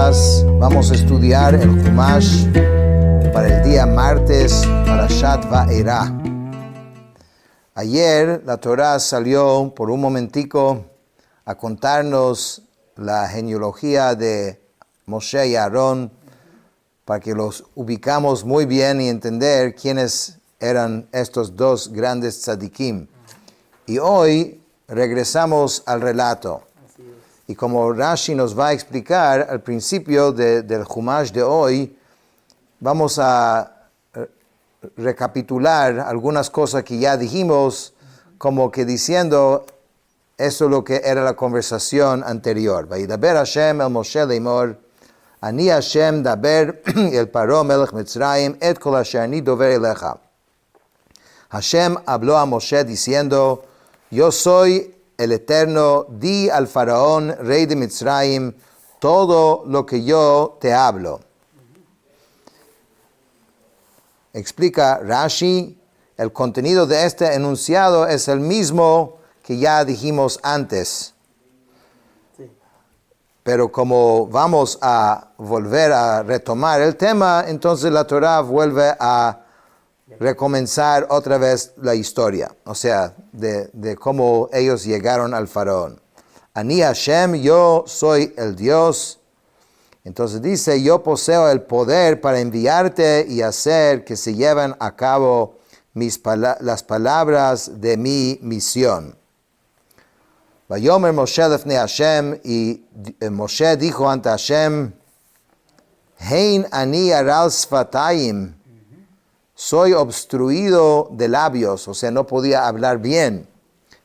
días vamos a estudiar el Humash para el día martes, Parashat Va'era. Ayer la Torah salió por un momentico a contarnos la genealogía de Moshe y Aarón para que los ubicamos muy bien y entender quiénes eran estos dos grandes tzadikim. Y hoy regresamos al relato. Y como Rashi nos va a explicar al principio del Humash de hoy, vamos a recapitular algunas cosas que ya dijimos, como que diciendo, eso es lo que era la conversación anterior. Vayidaber Hashem el Moshe leimor, Ani Hashem daber el Paro melech Mitzrayim et kol asher ani dover elecha. Hashem habló a Moshe diciendo, yo soy el Eterno, di al faraón, rey de Mitzrayim, todo lo que yo te hablo. Explica Rashi, el contenido de este enunciado es el mismo que ya dijimos antes. Sí. Pero como vamos a volver a retomar el tema, entonces la Torah vuelve a recomenzar otra vez la historia, o sea, de cómo ellos llegaron al faraón. Ani Hashem, yo soy el Dios. Entonces dice, yo poseo el poder para enviarte y hacer que se lleven a cabo las palabras de mi misión. Vayomer Moshe lefnei Hashem, y Moshe dijo ante Hashem, Hein ani aral sfatayim, soy obstruido de labios, o sea, no podía hablar bien.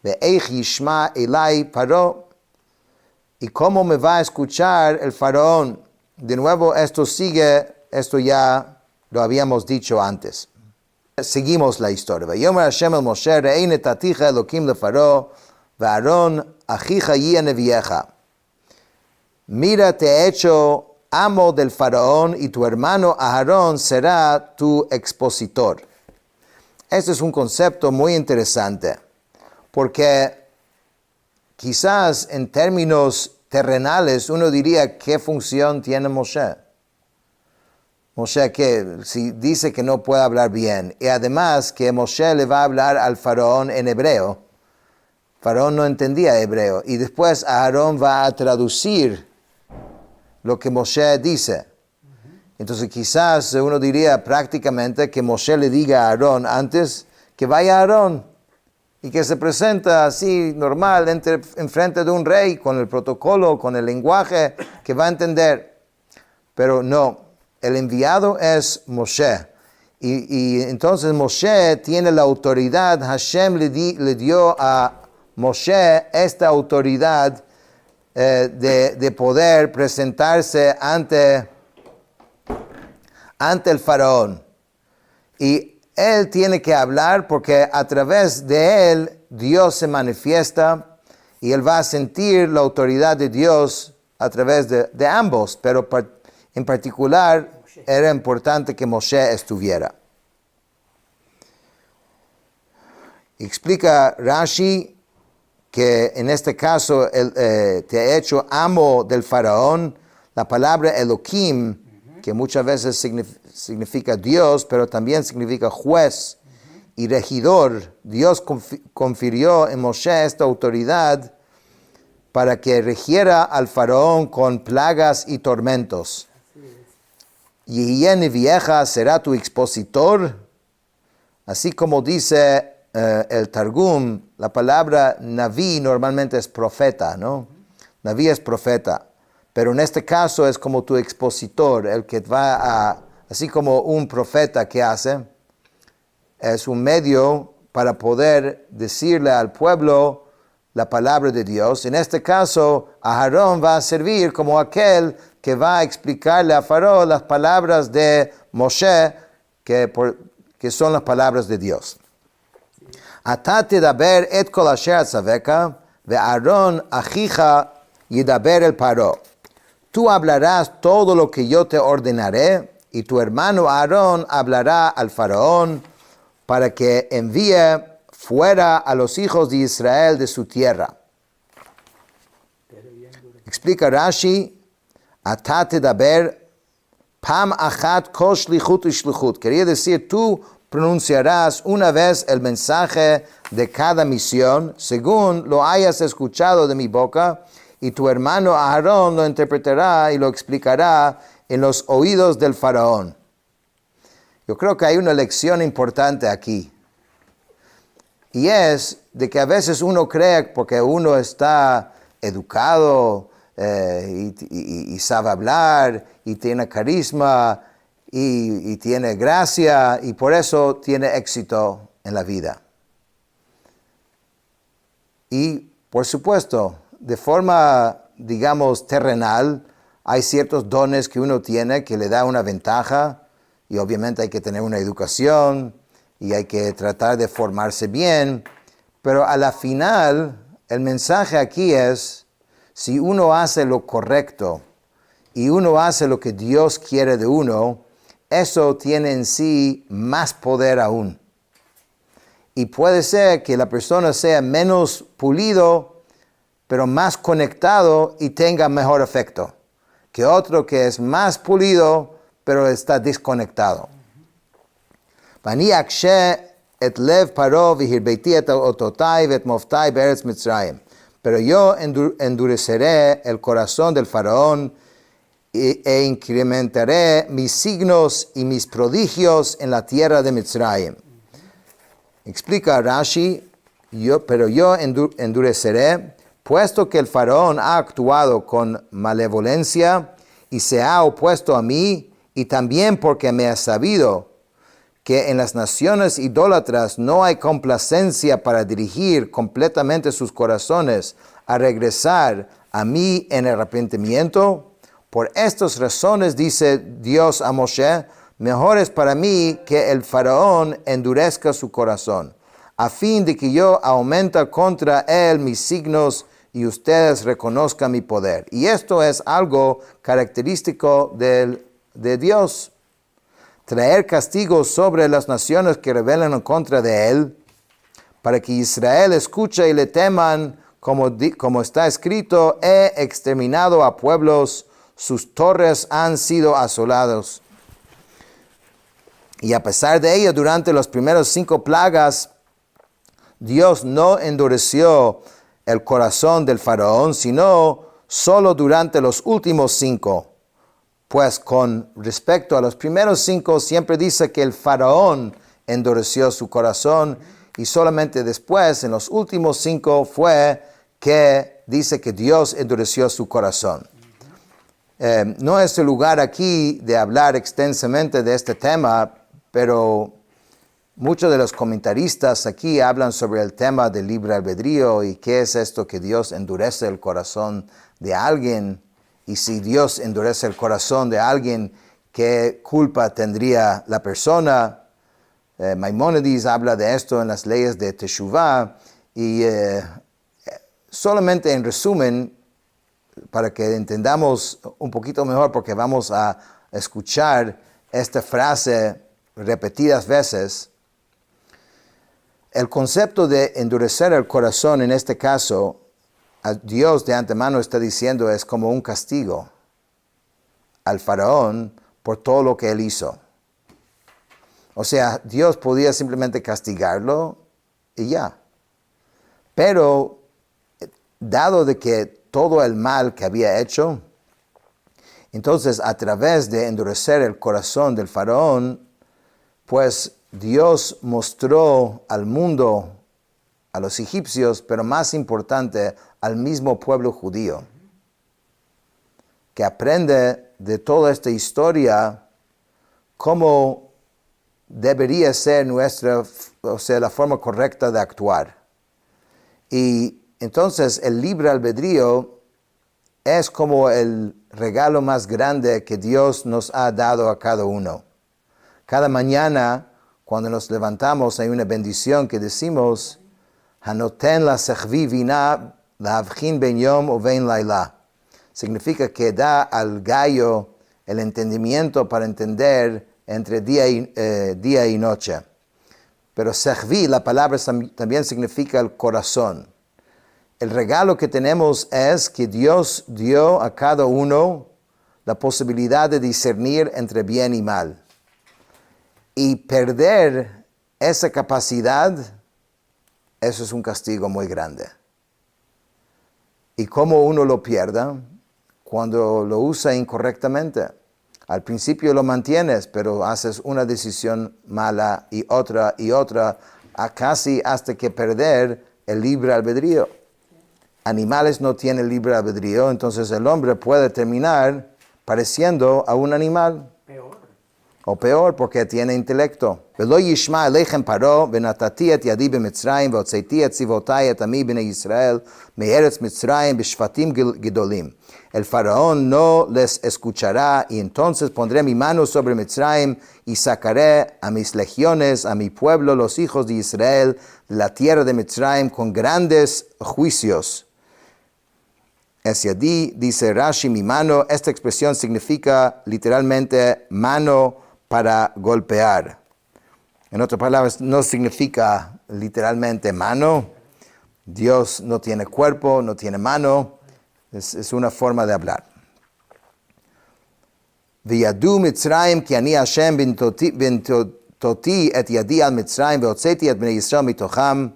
Ve'eich yishma elai paro, y cómo me va a escuchar el faraón. De nuevo, esto ya lo habíamos dicho antes. Seguimos la historia. Vayomer Hashem el Moshe, re'ei netatija Elokim lefaro, ve'aron achija yia nevieja. Mira, te he hecho amo del faraón y tu hermano Aarón será tu expositor. Este es un concepto muy interesante, porque quizás en términos terrenales uno diría, ¿qué función tiene Moshe? Moshe que si dice que no puede hablar bien, y además que Moshe le va a hablar al faraón en hebreo. Faraón no entendía hebreo, y después Aarón va a traducir lo que Moshe dice. Entonces quizás uno diría prácticamente que Moshe le diga a Aarón antes que vaya a Aarón y que se presenta así normal enfrente de un rey con el protocolo, con el lenguaje que va a entender. Pero no, el enviado es Moshe. Y entonces Moshe tiene la autoridad, Hashem le dio a Moshe esta autoridad de poder presentarse ante el faraón. Y él tiene que hablar porque a través de él Dios se manifiesta y él va a sentir la autoridad de Dios a través de ambos, pero en particular era importante que Moshe estuviera. Explica Rashi que en este caso te ha hecho amo del faraón. La palabra Elohim, que muchas veces significa Dios, pero también significa juez y regidor. Dios confirió en Moshe esta autoridad para que regiera al faraón con plagas y tormentos. Y vieja será tu expositor, así como dice el Targum, la palabra Naví normalmente es profeta, ¿no? Naví es profeta, pero en este caso es como tu expositor, el que así como un profeta que hace, es un medio para poder decirle al pueblo la palabra de Dios. En este caso, Aarón va a servir como aquel que va a explicarle a Faraón las palabras de Moshe, que son las palabras de Dios. Ata tedaber et kol asher atzaveka, ve'Aaron achija yedaber el Paro. Tú hablarás todo lo que yo te ordenaré, y tu hermano Aarón hablará al faraón para que envíe fuera a los hijos de Israel de su tierra. Explica Rashi, Ata tedaber pam achat kol shlichut u'shlichut. Quería decir, tú pronunciarás una vez el mensaje de cada misión, según lo hayas escuchado de mi boca, y tu hermano Aarón lo interpretará y lo explicará en los oídos del faraón. Yo creo que hay una lección importante aquí. Y es de que a veces uno cree, porque uno está educado y sabe hablar, y tiene carisma, y tiene gracia, y por eso tiene éxito en la vida. Y, por supuesto, de forma, digamos, terrenal, hay ciertos dones que uno tiene que le da una ventaja, y obviamente hay que tener una educación, y hay que tratar de formarse bien, pero a la final, el mensaje aquí es, si uno hace lo correcto, y uno hace lo que Dios quiere de uno, eso tiene en sí más poder aún. Y puede ser que la persona sea menos pulido, pero más conectado y tenga mejor efecto, que otro que es más pulido, pero está desconectado. ואני אקשה את לב פרעה והרביתי את אותותיי ואת מופתיי בארץ מצרים. Pero yo endureceré el corazón del faraón e incrementaré mis signos y mis prodigios en la tierra de Mitzrayim. Explica Rashi, pero yo endureceré, puesto que el faraón ha actuado con malevolencia y se ha opuesto a mí, y también porque me ha sabido que en las naciones idólatras no hay complacencia para dirigir completamente sus corazones a regresar a mí en arrepentimiento. Por estas razones, dice Dios a Moshe, mejor es para mí que el faraón endurezca su corazón, a fin de que yo aumente contra él mis signos y ustedes reconozcan mi poder. Y esto es algo característico de Dios. Traer castigos sobre las naciones que rebelan en contra de él, para que Israel escuche y le teman, como está escrito, he exterminado a pueblos, sus torres han sido asolados. Y a pesar de ello, durante los primeros 5 plagas, Dios no endureció el corazón del faraón, sino solo durante los últimos 5. Pues con respecto a los primeros 5, siempre dice que el faraón endureció su corazón, y solamente después, en los últimos 5, fue que dice que Dios endureció su corazón. No es el lugar aquí de hablar extensamente de este tema, pero muchos de los comentaristas aquí hablan sobre el tema del libre albedrío y qué es esto que Dios endurece el corazón de alguien. Y si Dios endurece el corazón de alguien, ¿qué culpa tendría la persona? Maimónides habla de esto en las leyes de Teshuvah. Y solamente en resumen, para que entendamos un poquito mejor, porque vamos a escuchar esta frase repetidas veces, el concepto de endurecer el corazón en este caso, Dios de antemano está diciendo, es como un castigo al faraón por todo lo que él hizo. O sea, Dios podía simplemente castigarlo y ya. Pero, dado de que todo el mal que había hecho, entonces a través de endurecer el corazón del faraón, pues Dios mostró al mundo, a los egipcios, pero más importante, al mismo pueblo judío, que aprende de toda esta historia cómo debería ser la forma correcta de actuar. Y entonces el libre albedrío es como el regalo más grande que Dios nos ha dado a cada uno. Cada mañana, cuando nos levantamos, hay una bendición que decimos, Hanoten la sechvi vina lahavchin ben yom o ben laila. Significa que da al gallo el entendimiento para entender entre día y noche. Pero sechvi, la palabra también significa el corazón. El regalo que tenemos es que Dios dio a cada uno la posibilidad de discernir entre bien y mal. Y perder esa capacidad, eso es un castigo muy grande. ¿Y cómo uno lo pierda? Cuando lo usa incorrectamente. Al principio lo mantienes, pero haces una decisión mala y otra, casi hasta que perder el libre albedrío. Animales no tienen libre albedrío, entonces el hombre puede terminar pareciendo a un animal. O peor, porque tiene intelecto. ולא ישמע אליכם פרעה, ונתתי את ידי במצרים, והוצאתי את צבאותי את עמי בני ישראל, מארץ מצרים בשבטים גדולים. El faraón no les escuchará, y entonces pondré mi mano sobre Mitzrayim, y sacaré a mis legiones, a mi pueblo, los hijos de Israel, de la tierra de Mitzrayim, con grandes juicios. Es yadí, dice Rashi, mi mano. Esta expresión significa literalmente mano para golpear. En otras palabras, no significa literalmente mano. Dios no tiene cuerpo, no tiene mano. Es una forma de hablar. וידעו מצרים כי אני השם בנתתי את ידי על מצרים והוצאתי את בני ישראל מתוכם.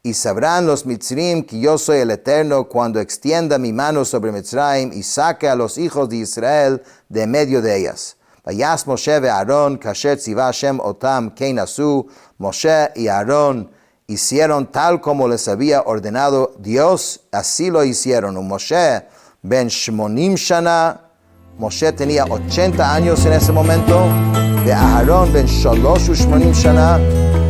Y sabrán los mitzrim que yo soy el Eterno cuando extienda mi mano sobre Mitzrayim y saque a los hijos de Israel de medio de ellas. Vayas Moshe ve Aarón, kasher tziva Hashem otam kein asu. Moshe y Aarón hicieron tal como les había ordenado Dios, así lo hicieron. Moshe ben shmonim shana, Moshe tenía 80 años en ese momento. De Aarón ben sholosh ushmonim shana,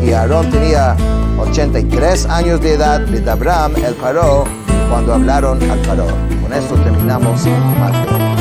y Aarón tenía 83 años de edad. De Abraham el Paró, cuando hablaron al Paró. Con esto terminamos Mateo.